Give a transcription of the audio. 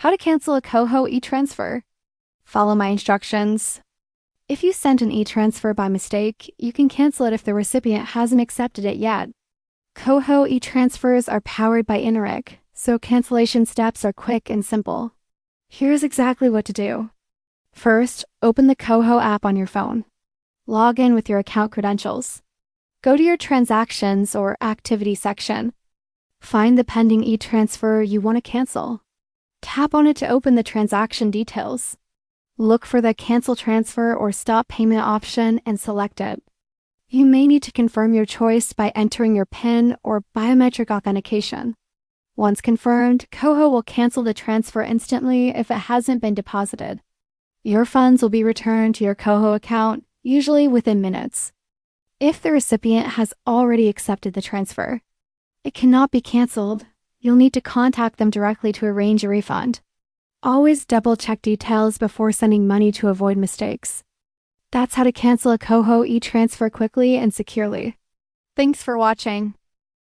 How to cancel a KOHO e-transfer. Follow my instructions. If you sent an e-transfer by mistake, you can cancel it if the recipient hasn't accepted it yet. KOHO e-transfers are powered by Inoric, so cancellation steps are quick and simple. Here's exactly what to do. First, open the KOHO app on your phone. Log in with your account credentials. Go to your Transactions or Activity section. Find the pending e-transfer you want to cancel. Tap on it to open the transaction details. Look for the Cancel Transfer or Stop Payment option and select it. You may need to confirm your choice by entering your PIN or biometric authentication. Once confirmed, KOHO will cancel the transfer instantly if it hasn't been deposited. Your funds will be returned to your KOHO account, usually within minutes. If the recipient has already accepted the transfer, it cannot be canceled. You'll need to contact them directly to arrange a refund. Always double-check details before sending money to avoid mistakes. That's how to cancel a KOHO e-transfer quickly and securely. Thanks for watching.